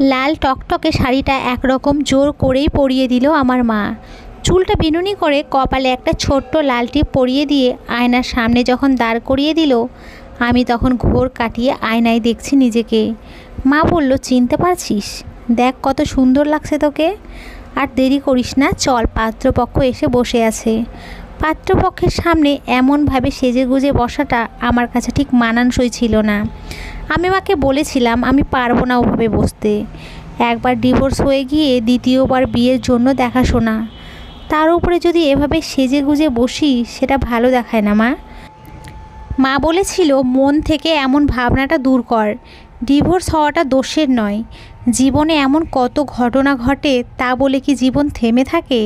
লাল টকটকে শাড়িটা একরকম জোর করেই পরিয়ে দিল আমার মা। চুলটা বিনুনি করে কপালে একটা ছোট্ট লাল টিপ পরিয়ে দিয়ে আয়নার সামনে যখন দাঁড় করিয়ে দিল, আমি তখন ঘোর কাটিয়ে আয়নায় দেখছি নিজেকে। মা বলল, চিনতে পারছিস? দেখ কত সুন্দর লাগছে তোকে। আর দেরি করিস না, চল, পাত্রপক্ষ এসে বসে আছে। পাত্রপক্ষের সামনে এমনভাবে সেজেগুজে বসাটা আমার কাছে ঠিক মানানসই ছিল না। আমি মাকে বলেছিলাম আমি পারবো না ওভাবে বসতে। একবার ডিভোর্স হয়ে গিয়ে দ্বিতীয়বার বিয়ের জন্য দেখাশোনা, তার উপরে যদি এভাবে সেজেগুজে বসি সেটা ভালো দেখায় না মা। মা বলেছিল মন থেকে এমন ভাবনাটা দূর কর, ডিভোর্স হওয়াটা দোষের নয়। জীবনে এমন কত ঘটনা ঘটে, তা বলে কি জীবন থেমে থাকে?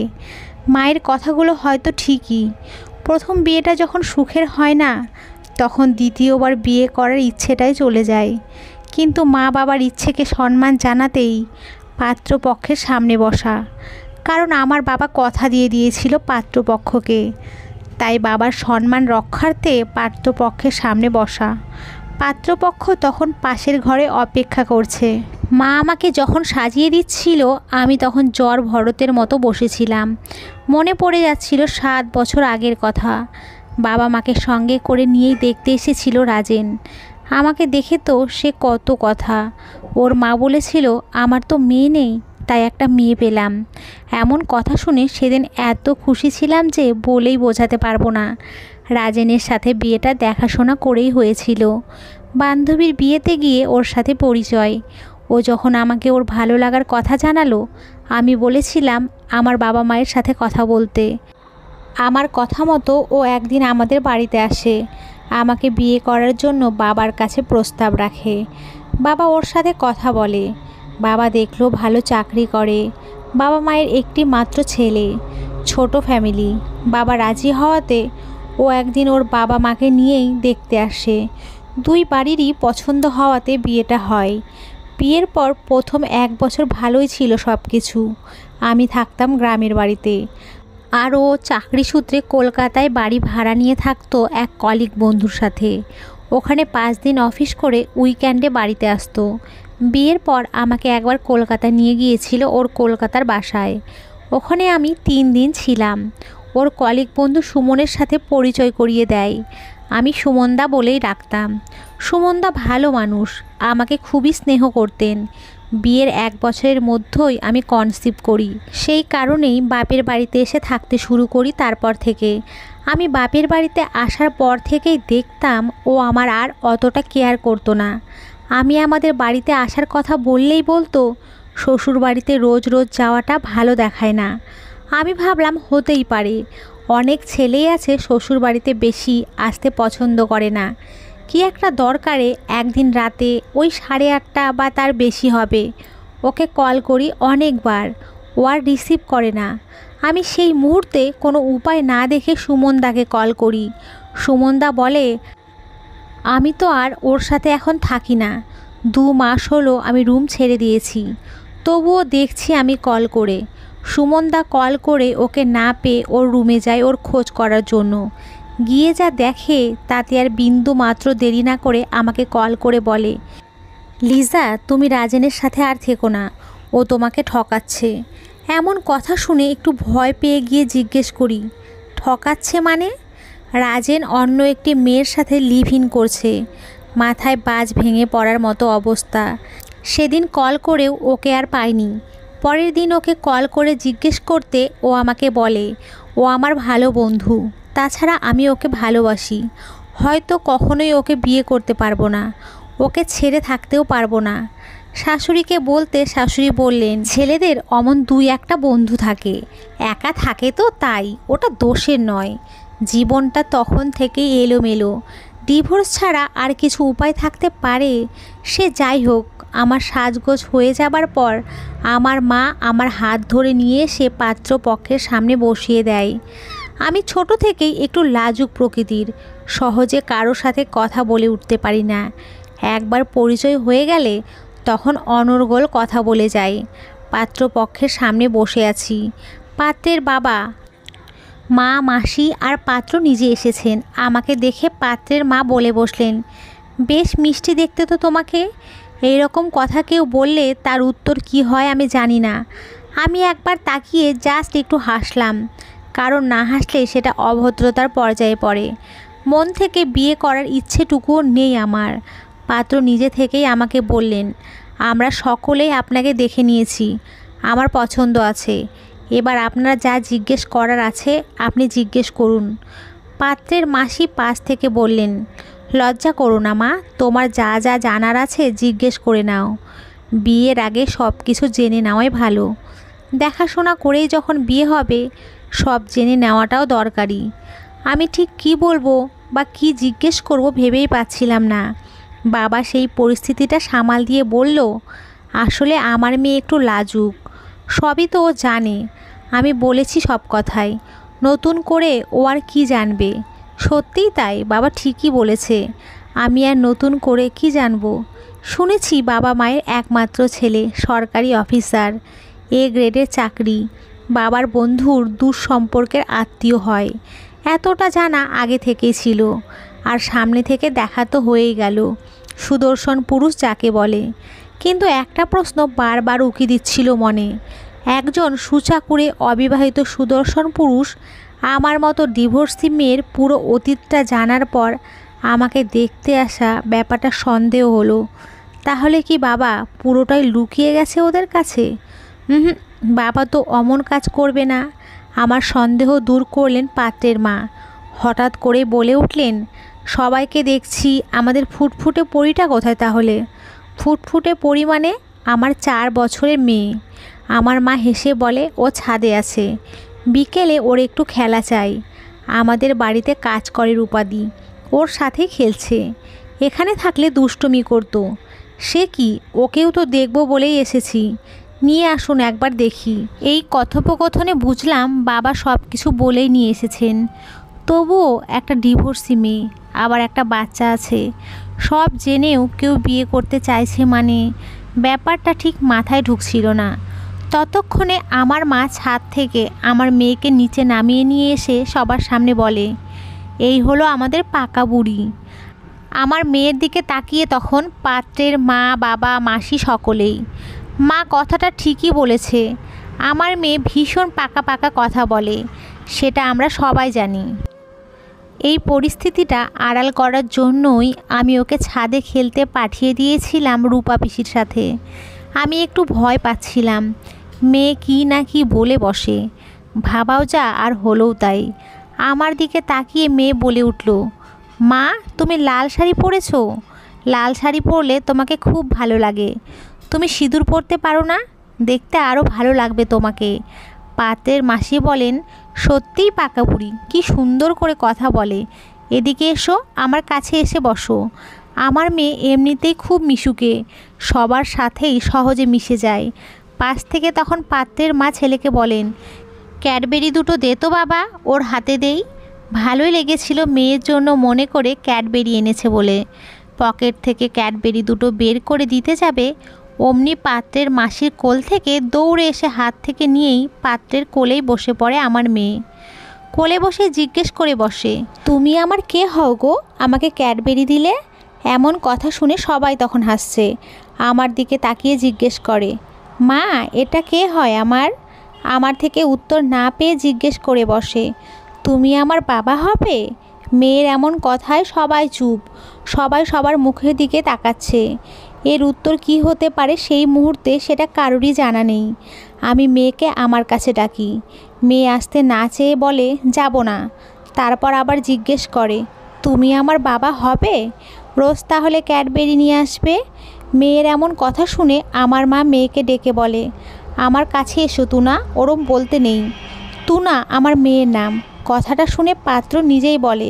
মায়ের কথাগুলো হয়তো ঠিকই। প্রথম বিয়েটা যখন সুখের হয় না, তখন দ্বিতীয়বার বিয়ে করার ইচ্ছেটাই চলে যায়। কিন্তু মা বাবার ইচ্ছেকে সম্মান জানাতেই পাত্রপক্ষের সামনে বসা। কারণ আমার বাবা কথা দিয়ে দিয়েছিল পাত্রপক্ষকে, তাই বাবার সম্মান রক্ষার্থে পাত্রপক্ষের সামনে বসা। পাত্রপক্ষ তখন পাশের ঘরে অপেক্ষা করছে। মা আমাকে যখন সাজিয়ে দিচ্ছিল, আমি তখন জ্বর ভরতের মতো বসেছিলাম। মনে পড়ে যাচ্ছিল 7 বছর আগের কথা। বাবা মাকে সঙ্গে করে নিয়েই দেখতে এসেছিল রাজেন। আমাকে দেখে তো সে কত কথা। ওর মা বলেছিল আমার তো মেয়ে নেই, তাই একটা মেয়ে পেলাম। এমন কথা শুনে সেদিন এত খুশি ছিলাম যে বলেই বোঝাতে পারবো না। রাজেনের সাথে বিয়েটা দেখাশোনা করেই হয়েছিল। বান্ধবীর বিয়েতে গিয়ে ওর সাথে পরিচয়। ও যখন আমাকে ওর ভালো লাগার কথা জানালো, আমি বলেছিলাম আমার বাবা মায়ের সাথে কথা বলতে। আমার কথা মতো ও একদিন আমাদের বাড়িতে আসে। আমাকে বিয়ে করার জন্য বাবার কাছে প্রস্তাব রাখে। বাবা ওর সাথে কথা বলে। বাবা দেখলো ভালো চাকরি করে। বাবা মায়ের একটি মাত্র ছেলে, ছোট ফ্যামিলি। বাবা রাজি হওয়াতে ও একদিন ওর বাবা মাকে নিয়েই দেখতে আসে। দুই বাড়িরই পছন্দ হওয়াতে বিয়েটা হয়। বিয়ের পর প্রথম 1 বছর ভালোই ছিল সব কিছু। আমি থাকতাম গ্রামের বাড়িতে, আর ও চাকরি সূত্রে কলকাতায় বাড়ি ভাড়া নিয়ে থাকতো এক কলিগ বন্ধুর সাথে। ওখানে 5 দিন অফিস করে উইকেন্ডে বাড়িতে আসতো। বিয়ের পর আমাকে একবার কলকাতা নিয়ে গিয়েছিল ওর কলকাতার বাসায়। ওখানে আমি 3 দিন ছিলাম। ওর কলিগ বন্ধু সুমনের সাথে পরিচয় করিয়ে দেয়। আমি সুমনদা বলেই ডাকতাম। সুমনদা ভালো মানুষ, আমাকে খুবই স্নেহ করতেন। বিয়ের 1 বছরের মধ্যেই আমি কনসিভ করি। সেই কারণেই বাপের বাড়িতে এসে থাকতে শুরু করি। তারপর থেকে আমি বাপের বাড়িতে আসার পর থেকেই দেখতাম ও আমার আর অতটা কেয়ার করতো না। আমি আমাদের বাড়িতে আসার কথা বললেই বলতো শ্বশুর বাড়িতে রোজ রোজ যাওয়াটা ভালো দেখায় না। আমি ভাবলাম হতেই পারে, অনেক ছেলেই আছে শ্বশুর বাড়িতে বেশি আসতে পছন্দ করে না। কি একটা দরকারে একদিন রাতে ওই 8:30 বা তার বেশি হবে, ওকে কল করি অনেকবার, ও আর রিসিভ করে না। আমি সেই মুহূর্তে কোনো উপায় না দেখে সুমনদাকে কল করি। সুমনদা বলে আমি তো আর ওর সাথে এখন থাকি না, 2 মাস হলো আমি রুম ছেড়ে দিয়েছি। তবুও দেখছি আমি কল করে। সুমনদা কল করে ওকে না পেয়ে ওর রুমে যায় ওর খোঁজ করার জন্য। গিয়ে যা দেখে তাতে আর বিন্দু মাত্র দেরি না করে আমাকে কল করে বলে, লিজা তুমি রাজেনের সাথে আর থেকো না, ও তোমাকে ঠকাচ্ছে। এমন কথা শুনে একটু ভয় পেয়ে গিয়ে জিজ্ঞেস করি, ঠকাচ্ছে মানে? রাজেন অন্য একটি মেয়ের সাথে লিভ ইন করছে। মাথায় বাজ ভেঙে পড়ার মতো অবস্থা। সেদিন কল করেও ওকে আর পাইনি। পরের দিন ওকে কল করে জিজ্ঞেস করতে ও আমাকে বলে ও আমার ভালো বন্ধু, তাছাড়া আমি ওকে ভালোবাসি। হয়তো কখনোই ওকে বিয়ে করতে পারবো না, ওকে ছেড়ে থাকতেও পারবো না। শাশুড়িকে বলতে শাশুড়ি বললেন ছেলেদের অমন 2-1টা বন্ধু থাকে, একা থাকে তো তাই, ওটা দোষের নয়। জীবনটা তখন থেকেই এলোমেলো। ডিভোর্স ছাড়া আর কিছু উপায় থাকতে পারে? সে যাই হোক, আমার সাজগোজ হয়ে যাবার পর আমার মা আমার হাত ধরে নিয়ে সে পাত্রপক্ষের সামনে বসিয়ে দেয়। আমি ছোট থেকেই একটু লাজুক প্রকৃতির, সহজে কারো সাথে কথা বলে উঠতে পারি না। একবার পরিচয় হয়ে গেলে তখন অনর্গল কথা বলে যাই। পাত্রপক্ষের সামনে বসে আছি। পাত্রের বাবা, মা, মাসি আর পাত্র নিজে এসেছেন। আমাকে দেখে পাত্রের মা বলে বসলেন, বেশ মিষ্টি দেখতে তো তোমাকে। এই রকম কথা কেউ বললে তার উত্তর কি হয় আমি জানি না। আমি একবার তাকিয়ে জাস্ট একটু হাসলাম, কারণ না হাসলে সেটা অভদ্রতার পর্যায়ে পড়ে। মন থেকে বিয়ে করার ইচ্ছেটুকুও নেই আমার। পাত্র নিজে থেকেই আমাকে বললেন, আমরা সকলেই আপনাকে দেখে নিয়েছি, আমার পছন্দ আছে, এবার আপনারা যা জিজ্ঞেস করার আছে আপনি জিজ্ঞেস করুন। পাত্রের মাসি পাশ থেকে বললেন, লজ্জা করো না মা, তোমার যা যা জানার আছে জিজ্ঞেস করে নাও। বিয়ের আগে সব কিছু জেনে নেওয়াই ভালো। দেখাশোনা করেই যখন বিয়ে হবে সব জেনে নেওয়াটাও দরকারি। আমি ঠিক কী বলবো বা কী জিজ্ঞেস করব ভেবেই পাচ্ছিলাম না। বাবা সেই পরিস্থিতিটা সামাল দিয়ে বলল, আসলে আমার মেয়ে একটু লাজুক, সবই তো ও জানে। আমি বলেছি সব কথাই, নতুন করে ও আর কী জানবে। সত্যিই তাই, বাবা ঠিকই বলেছে, আমি আর নতুন করে কি জানবো। শুনেছি বাবা মায়ের একমাত্র ছেলে সরকারি অফিসার, এ গ্রেডের চাকরি, বাবার বন্ধুর দূর সম্পর্কের আত্মীয় হয়। এতটা জানা আগে থেকেই ছিল, আর সামনে থেকে দেখা তো হয়েই গেল, সুদর্শন পুরুষ যাকে বলে। কিন্তু একটা প্রশ্ন বারবার উকি দিচ্ছিল মনে, একজন সুচাকুরে অবিবাহিত সুদর্শন পুরুষ আমার মতো ডিভোর্সি মেয়ের পুরো অতীতটা জানার পর আমাকে দেখতে আসা, ব্যাপারটা সন্দেহ হলো। তাহলে কি বাবা পুরোটাই লুকিয়ে গেছে ওদের কাছে? বাবা তো অমন কাজ করবে না। আমার সন্দেহ দূর করলেন পাত্রের মা। হঠাৎ করে বলে উঠলেন, সবাইকে দেখছি, আমাদের ফুটফুটে পরিটা কোথায় তাহলে? ফুটফুটে পরি মানে আমার 4 বছরের মেয়ে। আমার মা হেসে বলে, ও ছাদে আছে, বিকেলে ওর একটু খেলা চাই। আমাদের বাড়িতে কাজ করে রূপাদি, ওর সাথে খেলছে। এখানে থাকলে দুষ্টুমি করতো। সে কি, ওকেও তো দেখব বলেই এসেছি, নিয়ে আসুন একবার দেখি। এই কথোপকথনে বুঝলাম বাবা সব কিছু বলেই নিয়ে এসেছেন। তবুও একটা ডিভোর্সি মেয়ে, আবার একটা বাচ্চা আছে, সব জেনেও কেউ বিয়ে করতে চাইছে মানে ব্যাপারটা ঠিক মাথায় ঢুকছিল না। ততক্ষণে আমার মা ছাদ থেকে আমার মেয়েকে নিচে নামিয়ে নিয়ে এসে সবার সামনে বলে, এই হলো আমাদের পাকা বুড়ি। আমার মেয়ের দিকে তাকিয়ে তখন পাত্রের মা, বাবা, মাসি সকলেই। মা কথাটা ঠিকই বলেছে, আমার মেয়ে ভীষণ পাকা পাকা কথা বলে, সেটা আমরা সবাই জানি। এই পরিস্থিতিটা আড়াল করার জন্যই আমি ওকে ছাদে খেলতে পাঠিয়ে দিয়েছিলাম রূপা পিসির সাথে। আমি একটু ভয় পাচ্ছিলাম, মেয়ে কী না কি বলে বসে। ভাবাও যা আর হলোও তাই। আমার দিকে তাকিয়ে মেয়ে বলে উঠল, মা তুমি লাল শাড়ি পরেছো? লাল শাড়ি পরলে তোমাকে খুব ভালো লাগে। তুমি সিঁদুর পরতে পারো না? দেখতে আরও ভালো লাগবে তোমাকে। পাত্রের মাসি বলেন, সত্যিই পাকা বুড়ি, কী সুন্দর করে কথা বলে। এদিকে এসো, আমার কাছে এসে বসো। আমার মেয়ে এমনিতেই খুব মিশুকে, সবার সাথেই সহজে মিশে যায়। পাশ থেকে তখন পাত্রের মা ছেলেকে বলেন, ক্যাডবেরি দুটো দে তো বাবা, ওর হাতে দেই। ভালোই লেগেছিল মেয়ের জন্য মনে করে ক্যাডবেরি এনেছে বলে। পকেট থেকে ক্যাডবেরি দুটো বের করে দিতে যাবে, অমনি পাত্রের মাসির কোল থেকে দৌড়ে এসে হাত থেকে নিয়েই পাত্রের কোলেই বসে পড়ে আমার মেয়ে। কোলে বসে জিজ্ঞেস করে বসে, তুমি আমার কে হও গো, আমাকে ক্যাডবেরি দিলে? এমন কথা শুনে সবাই তখন হাসছে। আমার দিকে তাকিয়ে জিজ্ঞেস করে, মা এটা কে হয় আমার? আমার থেকে উত্তর না পেয়ে জিজ্ঞেস করে বসে, তুমি আমার বাবা হবে? মেয়ের এমন কথায় সবাই চুপ, সবাই সবার মুখের দিকে তাকাচ্ছে। এর উত্তর কি হতে পারে সেই মুহূর্তে সেটা কারোরই জানা নেই। আমি মেয়েকে আমার কাছে ডাকি। মেয়ে আসতে না চেয়ে বলে, যাব না। তারপর আবার জিজ্ঞেস করে, তুমি আমার বাবা হবে? রোজ তাহলে ক্যাডবেরি নিয়ে আসবে? মেয়ের এমন কথা শুনে আমার মা মেয়েকে ডেকে বলে, আমার কাছে এসো তুনা, ওরম বলতে নেই। তুনা আমার মেয়ের নাম। কথাটা শুনে পাত্র নিজেই বলে,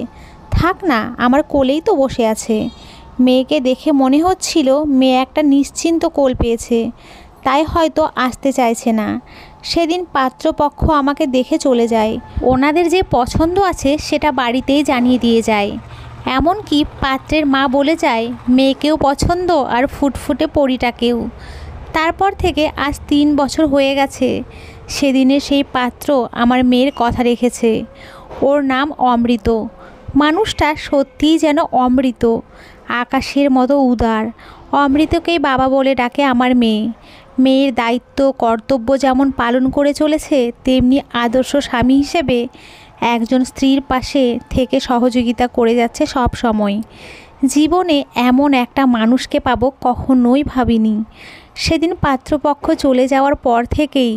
থাক না, আমার কোলেই তো বসে আছে। মেয়েকে দেখে মনে হচ্ছিল মেয়ে একটা নিশ্চিন্ত কোল পেয়েছে, তাই হয়তো আসতে চাইছে না। সেদিন পাত্রপক্ষ আমাকে দেখে চলে যায়। ওনাদের যে পছন্দ আছে সেটা বাড়িতেই জানিয়ে দিয়ে যায়। এমনকি পাত্রের মা বলে যায় মেয়েকেও পছন্দ আর ফুটফুটে পরিটাকেও। তারপর থেকে আজ 3 বছর হয়ে গেছে। সেদিনের সেই পাত্র আমার মেয়ের কথা রেখেছে। ওর নাম অমৃত। মানুষটা সত্যিই যেন অমৃত, আকাশের মতো উদার। অমৃতকেই বাবা বলে ডাকে আমার মেয়ে। মেয়ের দায়িত্ব কর্তব্য যেমন পালন করে চলেছে, তেমনি আদর্শ স্বামী হিসেবে একজন স্ত্রীর পাশে থেকে সহযোগিতা করে যাচ্ছে সব সময়। জীবনে এমন একটা মানুষকে পাবো কখনোই ভাবিনি। সেদিন পাত্রপক্ষ চলে যাওয়ার পর থেকেই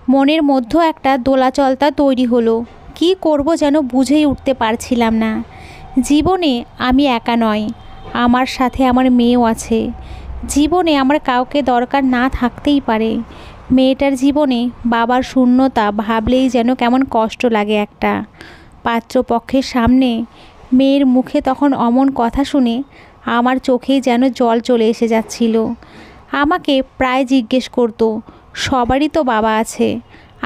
মনের মধ্যে একটা দোলাচলতা তৈরি হলো। কি করব যেন বুঝেই উঠতে পারছিলাম না। জীবনে আমি একা নয়, আমার সাথে আমার মেয়েও আছে। জীবনে আমার কাউকে দরকার না থাকতেই পারে। মেয়েটার জীবনে বাবার শূন্যতা ভাবলেই যেন কেমন কষ্ট লাগে একটা। পাত্রপক্ষের সামনে মেয়ের মুখে তখন অমন কথা শুনে আমার চোখেই যেন জল চলে এসে যাচ্ছিল। আমাকে প্রায় জিজ্ঞেস করতো, সবারই তো বাবা আছে,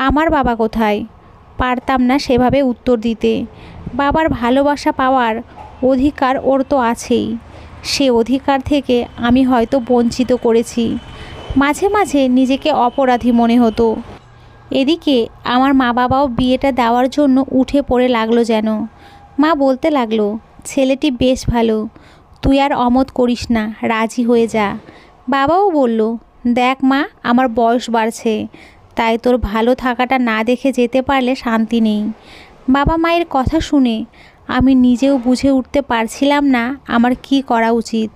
আমার বাবা কোথায়? পারতাম না সেভাবে উত্তর দিতে। বাবার ভালোবাসা পাওয়ার অধিকার ওর তো আছেই, সে অধিকার থেকে আমি হয়তো বঞ্চিত করেছি। মাঝে মাঝে নিজেকে অপরাধী মনে হতো। এদিকে আমার মা বাবাও বিয়েটা দেওয়ার জন্য উঠে পড়ে লাগলো যেন। মা বলতে লাগলো, ছেলেটি বেশ ভালো, তুই আর অমত করিস না, রাজি হয়ে যা। বাবাও বলল, দেখ মা, আমার বয়স বাড়ছে, তাই তোর ভালো থাকাটা না দেখে যেতে পারলে শান্তি নেই। বাবা মায়ের কথা শুনে আমি নিজেও বুঝে উঠতে পারছিলাম না আমার কি করা উচিত।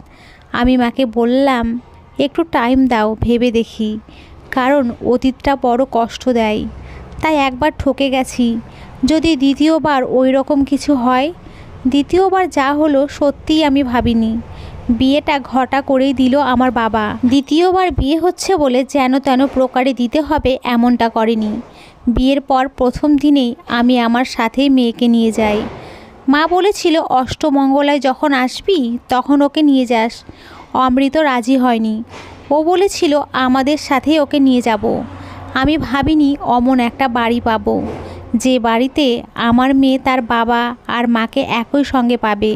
আমি মাকে বললাম, একটু টাইম দাও, ভেবে দেখি, কারণ অতীতটা বড় কষ্ট দেয়। তাই একবার ঠকে গেছি, যদি দ্বিতীয়বার ওই রকম কিছু হয়। দ্বিতীয়বার যা হলো সত্যিই আমি ভাবিনি। বিয়েটা ঘটা করেই দিল আমার বাবা। দ্বিতীয়বার বিয়ে হচ্ছে বলে যেন তেন প্রকারে দিতে হবে এমনটা করেনি। বিয়ের পর প্রথম দিনেই আমি আমার সাথেই মেয়েকে নিয়ে যাই। মা বলেছিল অষ্টমঙ্গলায় যখন আসবি তখন ওকে নিয়ে যাস। অমৃত রাজি হয়নি, ও বলেছিল আমাদের সাথেই ওকে নিয়ে যাব। আমি ভাবিনি অমন একটা বাড়ি পাবো, যে বাড়িতে আমার মেয়ে তার বাবা আর মাকে একই সঙ্গে পাবে।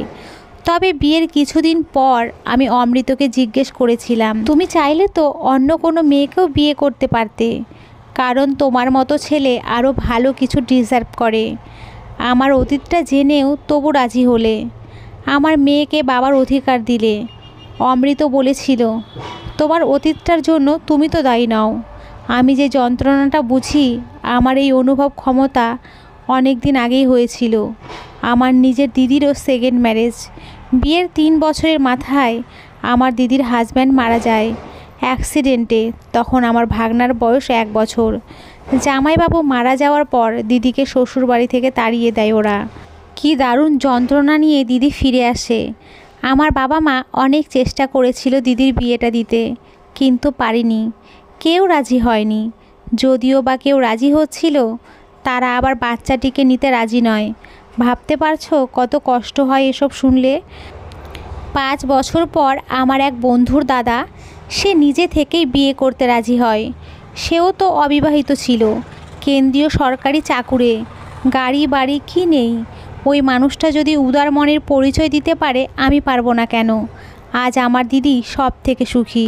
তবে বিয়ের কিছুদিন পর আমি অমৃতকে জিজ্ঞেস করেছিলাম, তুমি চাইলে তো অন্য কোনো মেয়েকেও বিয়ে করতে পারতে, কারণ তোমার মতো ছেলে আরও ভালো কিছু ডিজার্ভ করে। আমার অতীতটা জেনেও তবু রাজি হলে, আমার মেয়েকে বাবার অধিকার দিলে। অমৃত বলেছিল, তোমার অতীতটার জন্য তুমি তো দায়ী নও। আমি যে যন্ত্রণাটা বুঝি, আমার এই অনুভব ক্ষমতা অনেক দিন আগেই হয়েছিল। আমার নিজের দিদিরও সেকেন্ড ম্যারেজ। বিয়ের 3 বছরের মাথায় আমার দিদির হাজব্যান্ড মারা যায় অ্যাক্সিডেন্টে। তখন আমার ভাগনার বয়স 1 বছর। জামাইবাবু মারা যাওয়ার পর দিদিকে শ্বশুর বাড়ি থেকে তাড়িয়ে দেয় ওরা। কি দারুণ যন্ত্রণা নিয়ে দিদি ফিরে আসে। আমার বাবা মা অনেক চেষ্টা করেছিল দিদির বিয়েটা দিতে, কিন্তু পারিনি, কেউ রাজি হয়নি। যদিও বা কেউ রাজি হচ্ছিল, তারা আবার বাচ্চাটিকে নিতে রাজি নয়। ভাবতে পারছো কত কষ্ট হয় এসব শুনলে। 5 বছর পর আমার এক বন্ধুর দাদা, সে নিজে থেকেই বিয়ে করতে রাজি হয়। সেও তো অবিবাহিত ছিল, কেন্দ্রীয় সরকারি চাকুরে, গাড়ি বাড়ি কি নেই। ওই মানুষটা যদি উদার মনের পরিচয় দিতে পারে, আমি পারবো না কেন? আজ আমার দিদি সব থেকে সুখী।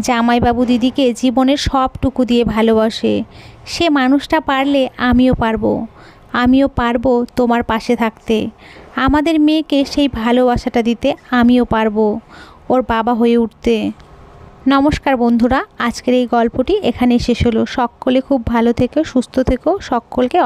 জামাইবাবু দিদিকে জীবনের সবটুকু দিয়ে ভালোবাসে। সে মানুষটা পারলে আমিও পারবো। আমিও পারবো তোমার পাশে থাকতে। আমাদের মেয়েকে সেই ভালোবাসাটা দিতে আমিও পারবো, ওর বাবা হয়ে উঠতে। নমস্কার বন্ধুরা, আজকের এই গল্পটি এখানেই শেষ হলো। সকলে খুব ভালো থেকো, সুস্থ থেকো। সকলকে